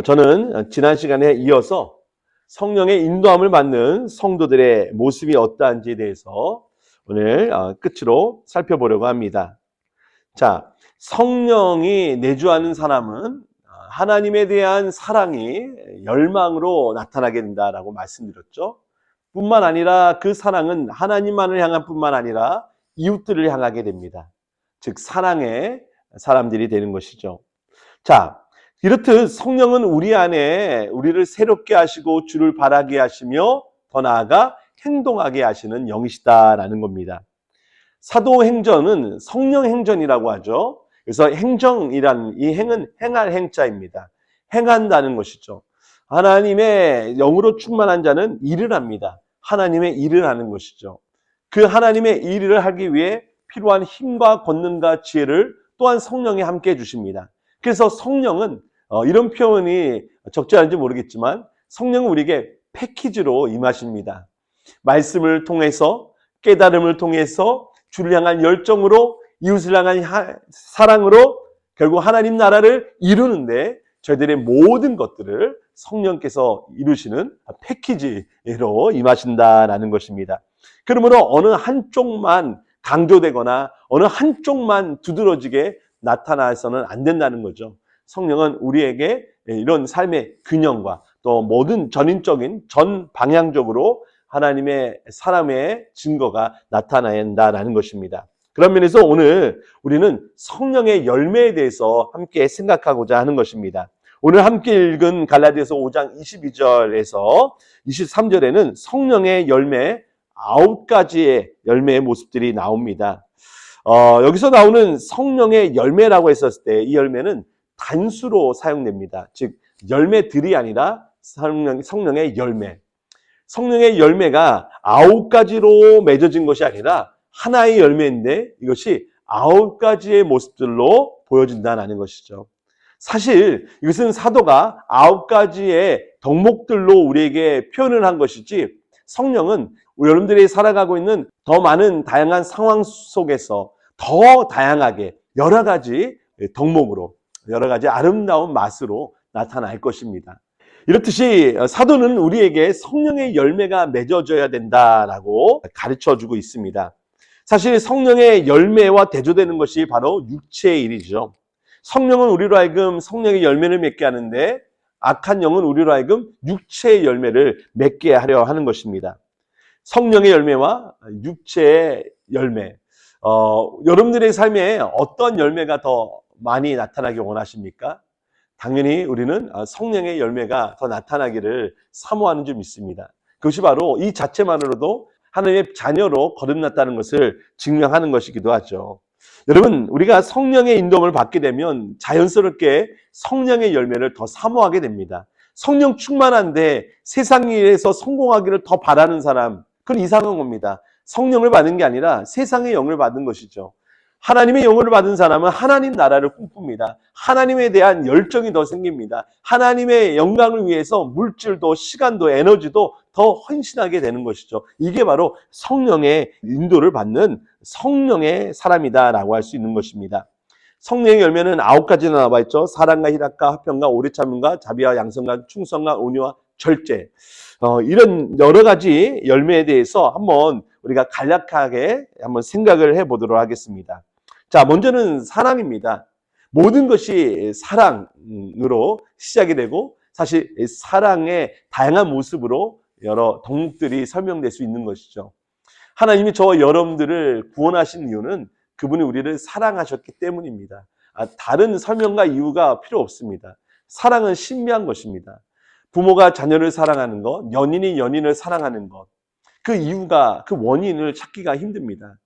저는 지난 시간에 이어서 성령의 인도함을 받는 성도들의 모습이 어떠한지에 대해서 오늘 끝으로 살펴보려고 합니다. 자, 성령이 내주하는 사람은 하나님에 대한 사랑이 열망으로 나타나게 된다라고 말씀드렸죠. 뿐만 아니라 그 사랑은 하나님만을 향한 뿐만 아니라 이웃들을 향하게 됩니다. 즉 사랑의 사람들이 되는 것이죠. 자, 이렇듯 성령은 우리 안에 우리를 새롭게 하시고 주를 바라게 하시며 더 나아가 행동하게 하시는 영이시다라는 겁니다. 사도행전은 성령 행전이라고 하죠. 그래서 행정이란 이 행은 행할 행자입니다. 행한다는 것이죠. 하나님의 영으로 충만한 자는 일을 합니다. 하나님의 일을 하는 것이죠. 그 하나님의 일을 하기 위해 필요한 힘과 권능과 지혜를 또한 성령이 함께 해주십니다. 그래서 성령은 이런 표현이 적절한지 모르겠지만 성령은 우리에게 패키지로 임하십니다. 말씀을 통해서 깨달음을 통해서 주를 향한 열정으로 이웃을 향한 사랑으로 결국 하나님 나라를 이루는데 저희들의 모든 것들을 성령께서 이루시는 패키지로 임하신다라는 것입니다. 그러므로 어느 한쪽만 강조되거나 어느 한쪽만 두드러지게 나타나서는 안 된다는 거죠. 성령은 우리에게 이런 삶의 균형과 또 모든 전인적인 전 방향적으로 하나님의 사람의 증거가 나타나야 한다는 것입니다. 그런 면에서 오늘 우리는 성령의 열매에 대해서 함께 생각하고자 하는 것입니다. 오늘 함께 읽은 갈라디아서 5장 22절에서 23절에는 성령의 열매 9가지의 열매의 모습들이 나옵니다. 여기서 나오는 성령의 열매라고 했었을 때 이 열매는 단수로 사용됩니다. 즉 열매들이 아니라 성령의 열매. 성령의 열매가 9가지로 맺어진 것이 아니라 하나의 열매인데 이것이 9가지의 모습들로 보여진다는 것이죠. 사실 이것은 사도가 9가지의 덕목들로 우리에게 표현을 한 것이지 성령은 여러분들이 살아가고 있는 더 많은 다양한 상황 속에서 더 다양하게 여러 가지 덕목으로 여러 가지 아름다운 맛으로 나타날 것입니다. 이렇듯이 사도는 우리에게 성령의 열매가 맺어져야 된다라고 가르쳐주고 있습니다. 사실 성령의 열매와 대조되는 것이 바로 육체의 일이죠. 성령은 우리로 하여금 성령의 열매를 맺게 하는데 악한 영은 우리로 하여금 육체의 열매를 맺게 하려 하는 것입니다. 성령의 열매와 육체의 열매. 여러분들의 삶에 어떤 열매가 더 많이 나타나기 원하십니까? 당연히 우리는 성령의 열매가 더 나타나기를 사모하는 줄 믿습니다. 그것이 바로 이 자체만으로도 하나님의 자녀로 거듭났다는 것을 증명하는 것이기도 하죠. 여러분, 우리가 성령의 인도함을 받게 되면 자연스럽게 성령의 열매를 더 사모하게 됩니다. 성령 충만한데 세상 일에서 성공하기를 더 바라는 사람, 그건 이상한 겁니다. 성령을 받은 게 아니라 세상의 영을 받은 것이죠. 하나님의 영을 받은 사람은 하나님 나라를 꿈꿉니다. 하나님에 대한 열정이 더 생깁니다. 하나님의 영광을 위해서 물질도 시간도 에너지도 더 헌신하게 되는 것이죠. 이게 바로 성령의 인도를 받는 성령의 사람이다라고 할 수 있는 것입니다. 성령의 열매는 9가지나 나와 있죠. 사랑과 희락과 화평과 오래 참음과 자비와 양선과 충성과 온유와 절제. 이런 여러 가지 열매에 대해서 한번 우리가 간략하게 한번 생각을 해보도록 하겠습니다. 자, 먼저는 사랑입니다. 모든 것이 사랑으로 시작이 되고 사실 사랑의 다양한 모습으로 여러 덕목들이 설명될 수 있는 것이죠. 하나님이 저와 여러분들을 구원하신 이유는 그분이 우리를 사랑하셨기 때문입니다. 다른 설명과 이유가 필요 없습니다. 사랑은 신비한 것입니다. 부모가 자녀를 사랑하는 것, 연인이 연인을 사랑하는 것, 그 이유가, 그 원인을 찾기가 힘듭니다.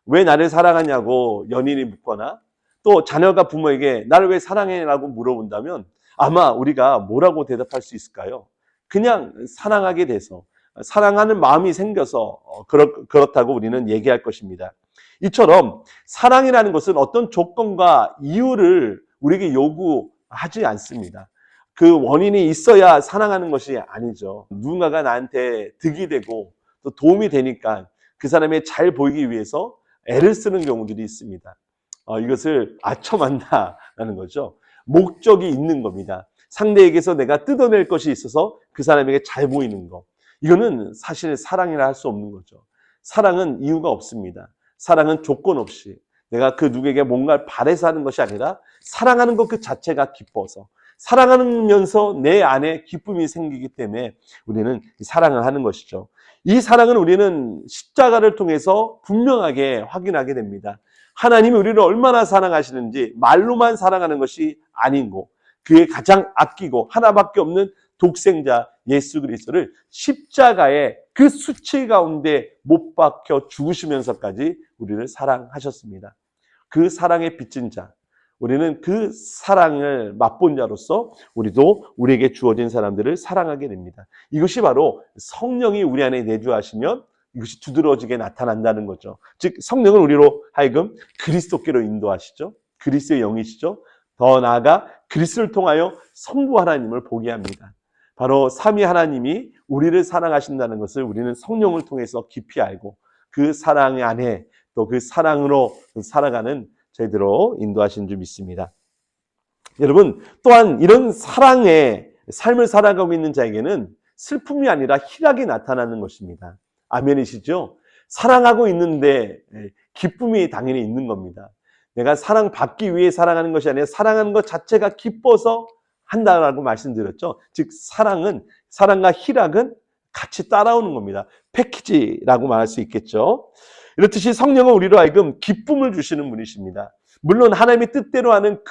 왜 나를 사랑하냐고 연인이 묻거나 또 자녀가 부모에게 나를 왜 사랑해?라고 물어본다면 아마 우리가 뭐라고 대답할 수 있을까요? 그냥 사랑하게 돼서, 사랑하는 마음이 생겨서 그렇다고 우리는 얘기할 것입니다. 이처럼 사랑이라는 것은 어떤 조건과 이유를 우리에게 요구하지 않습니다. 그 원인이 있어야 사랑하는 것이 아니죠. 누군가가 나한테 득이 되고 또 도움이 되니까 그 사람이 잘 보이기 위해서 애를 쓰는 경우들이 있습니다. 이것을 아첨한다라는 거죠. 목적이 있는 겁니다. 상대에게서 내가 뜯어낼 것이 있어서 그 사람에게 잘 보이는 것. 이거는 사실 사랑이라 할 수 없는 거죠. 사랑은 이유가 없습니다. 사랑은 조건 없이 내가 그 누구에게 뭔가를 바래서 하는 것이 아니라 사랑하는 것 그 자체가 기뻐서 사랑하면서 내 안에 기쁨이 생기기 때문에 우리는 사랑을 하는 것이죠. 이 사랑은 우리는 십자가를 통해서 분명하게 확인하게 됩니다. 하나님이 우리를 얼마나 사랑하시는지 말로만 사랑하는 것이 아니고 그의 가장 아끼고 하나밖에 없는 독생자 예수 그리스도를 십자가의 그 수치 가운데 못 박혀 죽으시면서까지 우리를 사랑하셨습니다. 그 사랑에 빚진 자, 우리는 그 사랑을 맛본 자로서 우리도 우리에게 주어진 사람들을 사랑하게 됩니다. 이것이 바로 성령이 우리 안에 내주하시면 이것이 두드러지게 나타난다는 거죠. 즉 성령은 우리로 하여금 그리스도께로 인도하시죠. 그리스도의 영이시죠. 더 나아가 그리스도를 통하여 성부 하나님을 보게 합니다. 바로 삼위 하나님이 우리를 사랑하신다는 것을 우리는 성령을 통해서 깊이 알고 그 사랑 안에 또 그 사랑으로 살아가는 저희들로 인도하신 줄 믿습니다. 여러분 또한 이런 사랑의 삶을 살아가고 있는 자에게는 슬픔이 아니라 희락이 나타나는 것입니다. 아멘이시죠? 사랑하고 있는데 기쁨이 당연히 있는 겁니다. 내가 사랑받기 위해 사랑하는 것이 아니라 사랑하는 것 자체가 기뻐서 한다라고 말씀드렸죠. 즉 사랑과 희락은 같이 따라오는 겁니다. 패키지라고 말할 수 있겠죠. 이렇듯이 성령은 우리로 하여금 기쁨을 주시는 분이십니다. 물론 하나님의 뜻대로 하는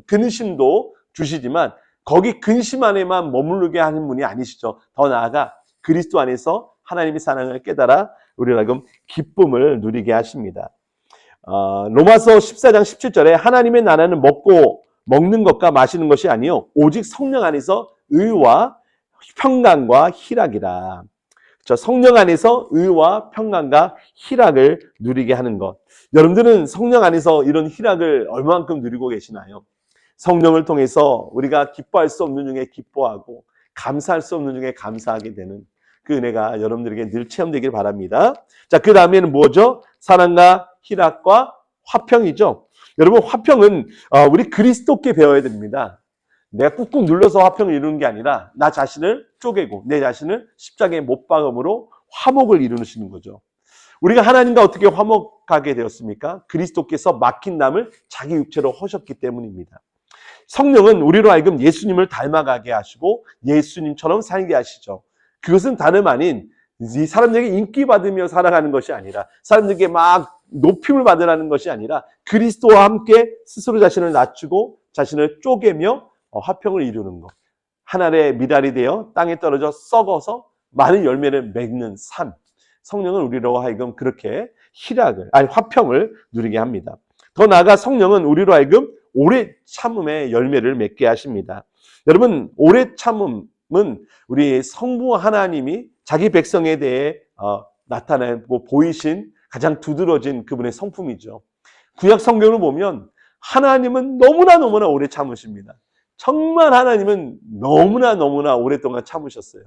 근심도 주시지만 거기 근심 안에만 머무르게 하는 분이 아니시죠. 더 나아가 그리스도 안에서 하나님의 사랑을 깨달아 우리로 하여금 기쁨을 누리게 하십니다. 로마서 14장 17절에 하나님의 나라는 먹는 것과 마시는 것이 아니요 오직 성령 안에서 의와 평강과 희락이라. 성령 안에서 의와 평강과 희락을 누리게 하는 것. 여러분들은 성령 안에서 이런 희락을 얼마만큼 누리고 계시나요? 성령을 통해서 우리가 기뻐할 수 없는 중에 기뻐하고 감사할 수 없는 중에 감사하게 되는 그 은혜가 여러분들에게 늘 체험되길 바랍니다. 자, 그 다음에는 뭐죠? 사랑과 희락과 화평이죠. 여러분 화평은 우리 그리스도께 배워야 됩니다. 내가 꾹꾹 눌러서 화평을 이루는 게 아니라 나 자신을 쪼개고 내 자신을 십자가에 못 박음으로 화목을 이루시는 거죠. 우리가 하나님과 어떻게 화목하게 되었습니까? 그리스도께서 막힌 담을 자기 육체로 허셨기 때문입니다. 성령은 우리로 하여금 예수님을 닮아가게 하시고 예수님처럼 살게 하시죠. 그것은 다름 아닌 이 사람들에게 인기 받으며 살아가는 것이 아니라 사람들에게 막 높임을 받으라는 것이 아니라 그리스도와 함께 스스로 자신을 낮추고 자신을 쪼개며 화평을 이루는 것. 하늘의 미랄이 되어 땅에 떨어져 썩어서 많은 열매를 맺는 삶. 성령은 우리로 하여금 그렇게 화평을 누리게 합니다. 더 나아가 성령은 우리로 하여금 오래 참음의 열매를 맺게 하십니다. 여러분, 오래 참음은 우리 성부 하나님이 자기 백성에 대해 나타내고 보이신 가장 두드러진 그분의 성품이죠. 구약 성경을 보면 하나님은 너무나 오래 참으십니다. 정말 하나님은 너무나 오랫동안 참으셨어요.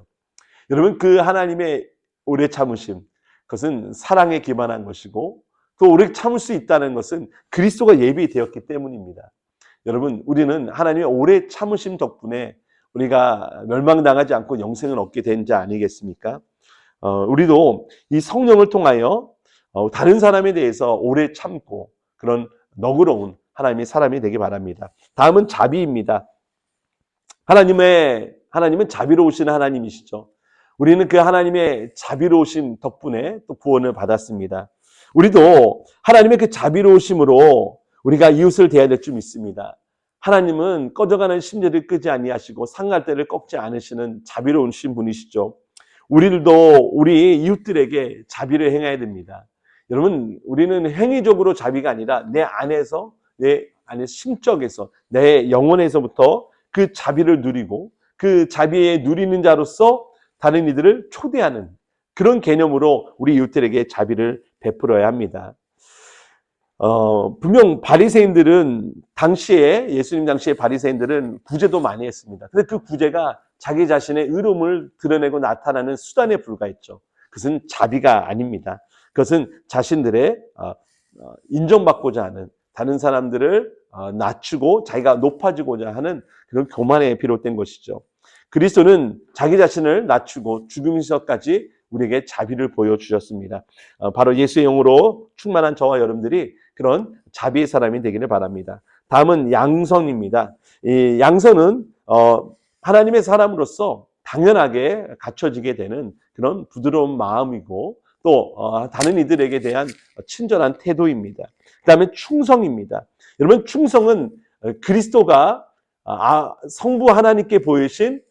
여러분 그 하나님의 오래 참으심 그것은 사랑에 기반한 것이고 또 오래 참을 수 있다는 것은 그리스도가 예비되었기 때문입니다. 여러분 우리는 하나님의 오래 참으심 덕분에 우리가 멸망당하지 않고 영생을 얻게 된 자 아니겠습니까? 우리도 이 성령을 통하여 다른 사람에 대해서 오래 참고 그런 너그러운 하나님의 사람이 되기 바랍니다. 다음은 자비입니다. 하나님은 자비로우신 하나님이시죠. 우리는 그 하나님의 자비로우심 덕분에 또 구원을 받았습니다. 우리도 하나님의 그 자비로우심으로 우리가 이웃을 대해야 될 줄 믿습니다. 하나님은 꺼져가는 심지를 끄지 아니하시고 상할 때를 꺾지 않으시는 자비로우신 분이시죠. 우리들도 우리 이웃들에게 자비를 행해야 됩니다. 여러분 우리는 행위적으로 자비가 아니라 내 안에서 내 안에 심적에서 내 영혼에서부터 그 자비를 누리고 그 자비에 누리는 자로서 다른 이들을 초대하는 그런 개념으로 우리 이웃들에게 자비를 베풀어야 합니다. 분명 바리새인들은 예수님 당시에 바리새인들은 구제도 많이 했습니다. 근데 그 구제가 자기 자신의 의로움을 드러내고 나타나는 수단에 불과했죠. 그것은 자비가 아닙니다. 그것은 자신들의 인정받고자 하는 다른 사람들을 낮추고 자기가 높아지고자 하는 그런 교만에 비롯된 것이죠. 그리스도는 자기 자신을 낮추고 죽음에서까지 우리에게 자비를 보여주셨습니다. 바로 예수의 영으로 충만한 저와 여러분들이 그런 자비의 사람이 되기를 바랍니다. 다음은 양선입니다. 이 양선은 하나님의 사람으로서 당연하게 갖춰지게 되는 그런 부드러운 마음이고 또 다른 이들에게 대한 친절한 태도입니다. 그 다음에 충성입니다. 여러분, 충성은 그리스도가 성부 하나님께 보이신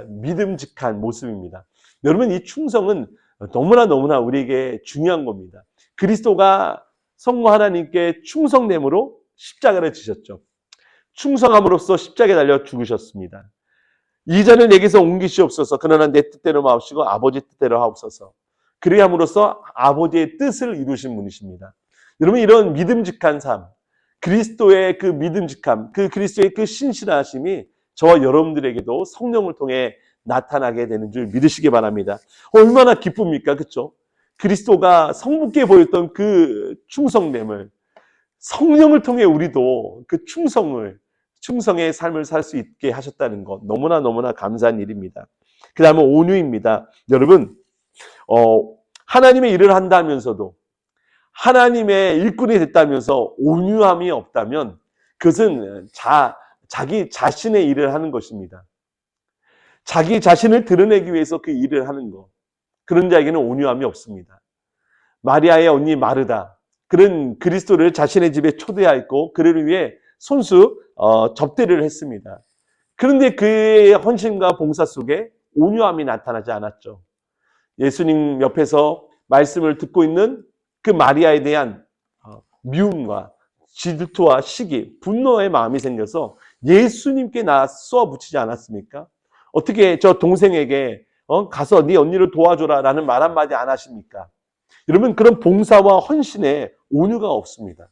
믿음직한 모습입니다. 여러분, 이 충성은 너무나 우리에게 중요한 겁니다. 그리스도가 성부 하나님께 충성됨으로 십자가를 지셨죠. 충성함으로써 십자가에 달려 죽으셨습니다. 이전을 내게서 옮기시옵소서. 그러나 내 뜻대로 마옵시고 아버지 뜻대로 하옵소서. 그리함으로써 아버지의 뜻을 이루신 분이십니다. 여러분, 이런 믿음직한 삶, 그리스도의 그 믿음직함, 그 그리스도의 그 신실하심이 저와 여러분들에게도 성령을 통해 나타나게 되는 줄 믿으시기 바랍니다. 얼마나 기쁩니까? 그렇죠? 그리스도가 성부께 보였던 그 충성됨을 성령을 통해 우리도 그 충성의 삶을 살 수 있게 하셨다는 것, 너무나 감사한 일입니다. 그 다음에 온유입니다. 여러분, 하나님의 일을 한다면서도 하나님의 일꾼이 됐다면서 온유함이 없다면 그것은 자기 자신의 일을 하는 것입니다. 자기 자신을 드러내기 위해서 그 일을 하는 것. 그런 자에게는 온유함이 없습니다. 마리아의 언니 마르다, 그는 그리스도를 자신의 집에 초대하였고 그를 위해 손수 접대를 했습니다. 그런데 그의 헌신과 봉사 속에 온유함이 나타나지 않았죠. 예수님 옆에서 말씀을 듣고 있는 그 마리아에 대한 미움과 질투와 시기, 분노의 마음이 생겨서 예수님께 쏘아 붙이지 않았습니까? 어떻게 저 동생에게 가서 네 언니를 도와줘라 라는 말 한마디 안 하십니까? 여러분, 그런 봉사와 헌신에 온유가 없습니다.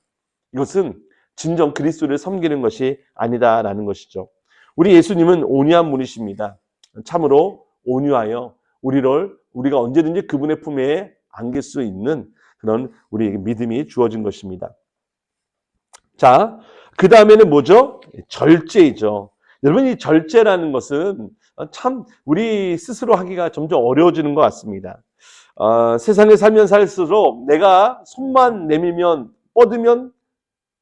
이것은 진정 그리스도를 섬기는 것이 아니다라는 것이죠. 우리 예수님은 온유한 분이십니다. 참으로 온유하여 우리가 언제든지 그분의 품에 안길 수 있는 그런 우리에게 믿음이 주어진 것입니다. 자, 그 다음에는 뭐죠? 절제이죠. 여러분, 이 절제라는 것은 참 우리 스스로 하기가 점점 어려워지는 것 같습니다. 세상에 살면 살수록 내가 손만 내밀면 뻗으면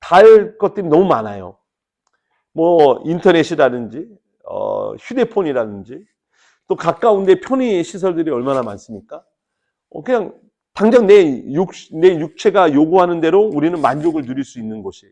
닿을 것들이 너무 많아요. 뭐 인터넷이라든지 휴대폰이라든지 또 가까운데 편의 시설들이 얼마나 많습니까? 그냥 당장 내 육체가 요구하는 대로 우리는 만족을 누릴 수 있는 곳이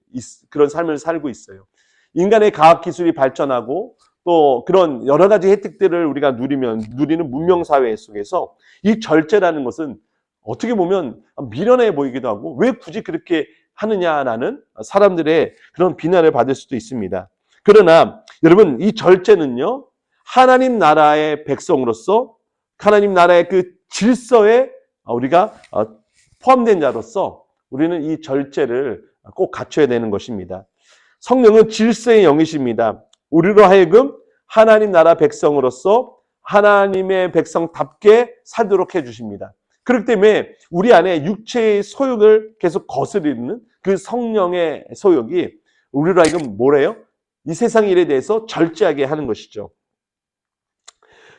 그런 삶을 살고 있어요. 인간의 과학기술이 발전하고 또 그런 여러 가지 혜택들을 우리가 누리는 문명사회 속에서 이 절제라는 것은 어떻게 보면 미련해 보이기도 하고 왜 굳이 그렇게 하느냐라는 사람들의 그런 비난을 받을 수도 있습니다. 그러나 여러분, 이 절제는요, 하나님 나라의 백성으로서 하나님 나라의 그 질서에 우리가 포함된 자로서 우리는 이 절제를 꼭 갖춰야 되는 것입니다. 성령은 질서의 영이십니다. 우리로 하여금 하나님 나라 백성으로서 하나님의 백성답게 살도록 해주십니다. 그렇기 때문에 우리 안에 육체의 소욕을 계속 거스르는 그 성령의 소욕이 우리로 하여금 뭐래요? 이 세상 일에 대해서 절제하게 하는 것이죠.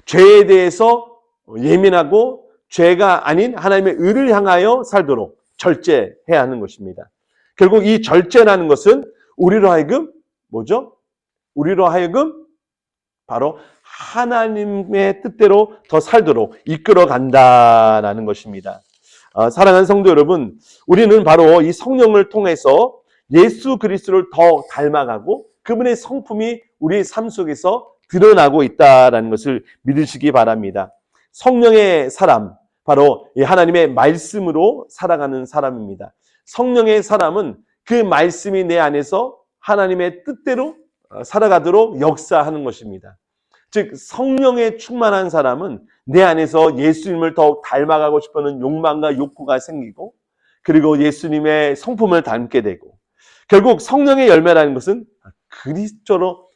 죄에 대해서 예민하고 죄가 아닌 하나님의 의를 향하여 살도록 절제해야 하는 것입니다. 결국 이 절제라는 것은 우리로 하여금 뭐죠? 우리로 하여금 바로 하나님의 뜻대로 더 살도록 이끌어 간다라는 것입니다. 사랑하는 성도 여러분, 우리는 바로 이 성령을 통해서 예수 그리스도를 더 닮아가고 그분의 성품이 우리의 삶 속에서 드러나고 있다라는 것을 믿으시기 바랍니다. 성령의 사람, 바로 하나님의 말씀으로 살아가는 사람입니다. 성령의 사람은 그 말씀이 내 안에서 하나님의 뜻대로 살아가도록 역사하는 것입니다. 즉 성령에 충만한 사람은 내 안에서 예수님을 더욱 닮아가고 싶어하는 욕망과 욕구가 생기고 그리고 예수님의 성품을 닮게 되고 결국 성령의 열매라는 것은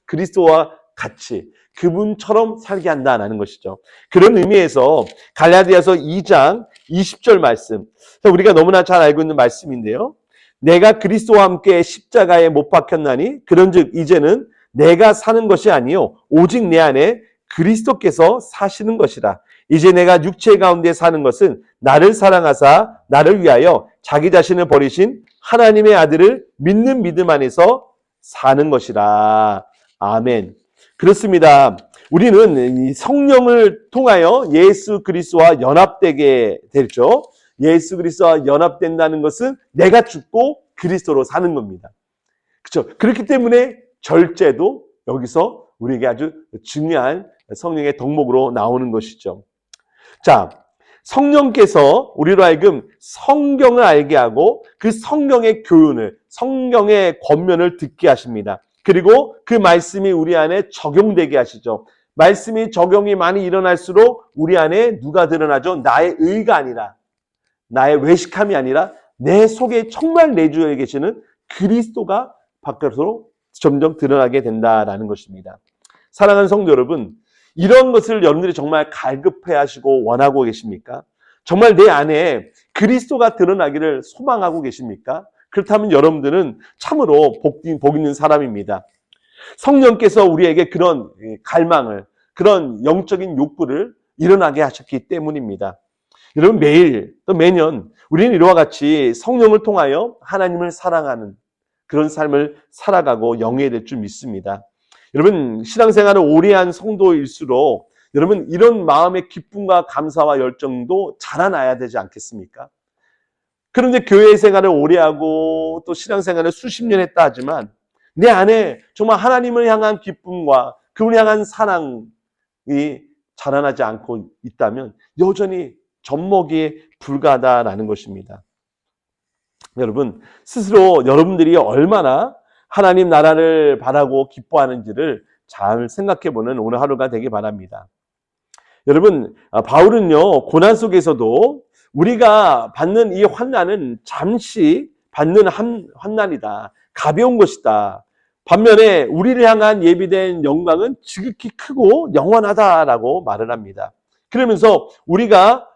그리스도와 같이 그분처럼 살게 한다는 것이죠. 그런 의미에서 갈라디아서 2장 20절 말씀, 우리가 너무나 잘 알고 있는 말씀인데요. 내가 그리스도와 함께 십자가에 못 박혔나니 그런즉 이제는 내가 사는 것이 아니요 오직 내 안에 그리스도께서 사시는 것이라. 이제 내가 육체 가운데 사는 것은 나를 사랑하사 나를 위하여 자기 자신을 버리신 하나님의 아들을 믿는 믿음 안에서 사는 것이라. 아멘. 그렇습니다. 우리는 이 성령을 통하여 예수 그리스도와 연합되게 되죠. 예수 그리스도와 연합된다는 것은 내가 죽고 그리스도로 사는 겁니다. 그렇죠? 그렇기 때문에 절제도 여기서 우리에게 아주 중요한 성령의 덕목으로 나오는 것이죠. 자, 성령께서 우리로 하여금 성경을 알게 하고 그 성경의 교훈을, 성경의 권면을 듣게 하십니다. 그리고 그 말씀이 우리 안에 적용되게 하시죠. 말씀이 적용이 많이 일어날수록 우리 안에 누가 드러나죠? 나의 의가 아니라, 나의 외식함이 아니라 내 속에 정말 내주에 계시는 그리스도가 바깥으로 점점 드러나게 된다라는 것입니다. 사랑하는 성도 여러분, 이런 것을 여러분들이 정말 갈급해 하시고 원하고 계십니까? 정말 내 안에 그리스도가 드러나기를 소망하고 계십니까? 그렇다면 여러분들은 참으로 복 있는 사람입니다. 성령께서 우리에게 그런 갈망을, 그런 영적인 욕구를 일어나게 하셨기 때문입니다. 여러분, 매일 또 매년 우리는 이와 같이 성령을 통하여 하나님을 사랑하는 그런 삶을 살아가고 영해야 될 줄 믿습니다. 여러분, 신앙생활을 오래 한 성도일수록 여러분 이런 마음의 기쁨과 감사와 열정도 자라나야 되지 않겠습니까? 그런데 교회 생활을 오래 하고 또 신앙생활을 수십 년 했다 하지만 내 안에 정말 하나님을 향한 기쁨과 그분을 향한 사랑이 자라나지 않고 있다면 여전히 젖먹이에 불과하다라는 것입니다. 여러분, 스스로 여러분들이 얼마나 하나님 나라를 바라고 기뻐하는지를 잘 생각해보는 오늘 하루가 되기 바랍니다. 여러분, 바울은요, 고난 속에서도 우리가 받는 이 환난은 잠시 받는 환난이다. 가벼운 것이다. 반면에 우리를 향한 예비된 영광은 지극히 크고 영원하다라고 말을 합니다. 그러면서 우리가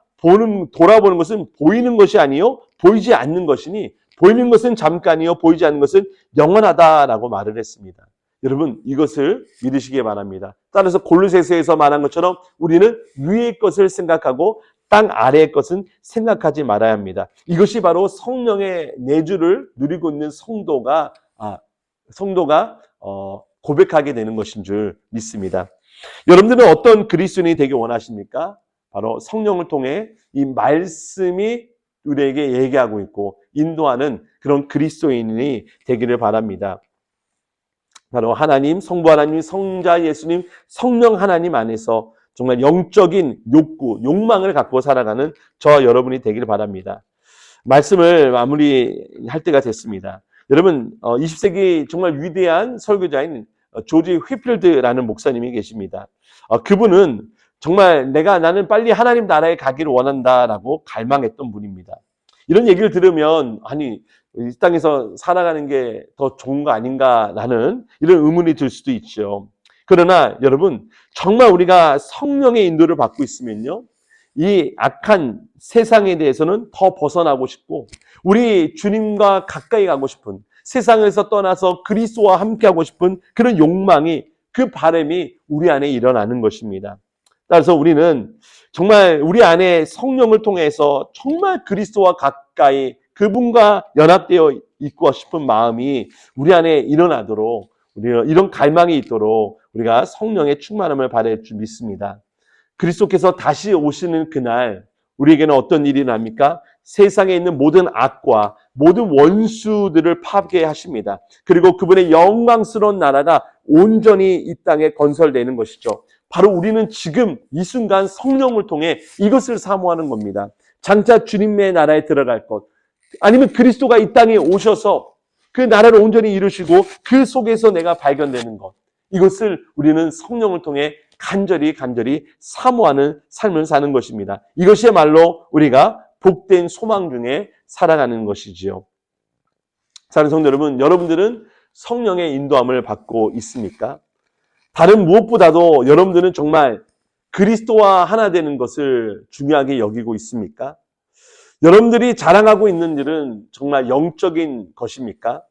돌아보는 것은 보이는 것이 아니요 보이지 않는 것이니 보이는 것은 잠깐이요 보이지 않는 것은 영원하다라고 말을 했습니다. 여러분, 이것을 믿으시기 바랍니다. 따라서 골로새서에서 말한 것처럼 우리는 위의 것을 생각하고 땅 아래의 것은 생각하지 말아야 합니다. 이것이 바로 성령의 내주를 누리고 있는 성도가 고백하게 되는 것인 줄 믿습니다. 여러분들은 어떤 그리스도인이 되기 원하십니까? 바로 성령을 통해 이 말씀이 우리에게 얘기하고 있고 인도하는 그런 그리스도인이 되기를 바랍니다. 바로 하나님, 성부 하나님, 성자 예수님, 성령 하나님 안에서 정말 영적인 욕구, 욕망을 갖고 살아가는 저와 여러분이 되기를 바랍니다. 말씀을 마무리할 때가 됐습니다. 여러분, 20세기 정말 위대한 설교자인 조지 휘필드라는 목사님이 계십니다. 그분은 정말 나는 빨리 하나님 나라에 가기를 원한다라고 갈망했던 분입니다. 이런 얘기를 들으면 아니 이 땅에서 살아가는 게 더 좋은 거 아닌가라는 이런 의문이 들 수도 있죠. 그러나 여러분 정말 우리가 성령의 인도를 받고 있으면요. 이 악한 세상에 대해서는 더 벗어나고 싶고 우리 주님과 가까이 가고 싶은 세상에서 떠나서 그리스도와 함께하고 싶은 그런 욕망이 그 바람이 우리 안에 일어나는 것입니다. 따라서 우리는 정말 우리 안에 성령을 통해서 정말 그리스도와 가까이 그분과 연합되어 있고 싶은 마음이 우리 안에 일어나도록 우리는 이런 갈망이 있도록 우리가 성령의 충만함을 바랄 줄 믿습니다. 그리스도께서 다시 오시는 그날 우리에게는 어떤 일이 납니까? 세상에 있는 모든 악과 모든 원수들을 파괴하십니다. 그리고 그분의 영광스러운 나라가 온전히 이 땅에 건설되는 것이죠. 바로 우리는 지금 이 순간 성령을 통해 이것을 사모하는 겁니다. 장차 주님의 나라에 들어갈 것, 아니면 그리스도가 이 땅에 오셔서 그 나라를 온전히 이루시고 그 속에서 내가 발견되는 것, 이것을 우리는 성령을 통해 간절히 사모하는 삶을 사는 것입니다. 이것이야말로 우리가 복된 소망 중에 살아가는 것이지요. 사랑하는 성도 여러분, 여러분들은 성령의 인도함을 받고 있습니까? 다른 무엇보다도 여러분들은 정말 그리스도와 하나 되는 것을 중요하게 여기고 있습니까? 여러분들이 자랑하고 있는 일은 정말 영적인 것입니까?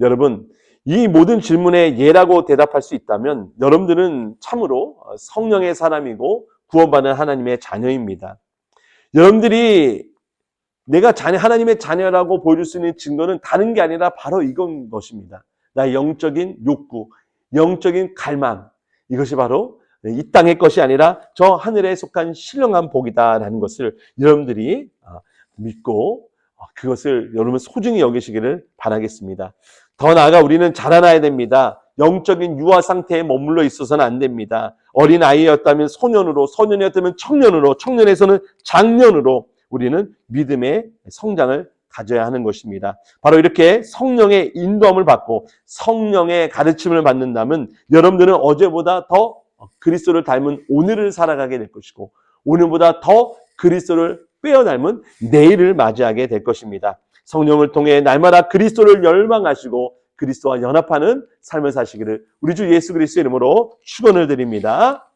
여러분, 이 모든 질문에 예라고 대답할 수 있다면 여러분들은 참으로 성령의 사람이고 구원받은 하나님의 자녀입니다. 여러분들이 내가 하나님의 자녀라고 보여줄 수 있는 증거는 다른 게 아니라 바로 이건 것입니다. 나의 영적인 욕구, 영적인 갈망, 이것이 바로 이 땅의 것이 아니라 저 하늘에 속한 신령한 복이다라는 것을 여러분들이 믿고 그것을 여러분 소중히 여기시기를 바라겠습니다. 더 나아가 우리는 자라나야 됩니다. 영적인 유아 상태에 머물러 있어서는 안 됩니다. 어린 아이였다면 소년으로, 소년이었다면 청년으로, 청년에서는 장년으로 우리는 믿음의 성장을 가져야 하는 것입니다. 바로 이렇게 성령의 인도함을 받고 성령의 가르침을 받는다면 여러분들은 어제보다 더 그리스도를 닮은 오늘을 살아가게 될 것이고 오늘보다 더 그리스도를 빼어 닮은 내일을 맞이하게 될 것입니다. 성령을 통해 날마다 그리스도를 열망하시고 그리스도와 연합하는 삶을 사시기를 우리 주 예수 그리스도의 이름으로 축원을 드립니다.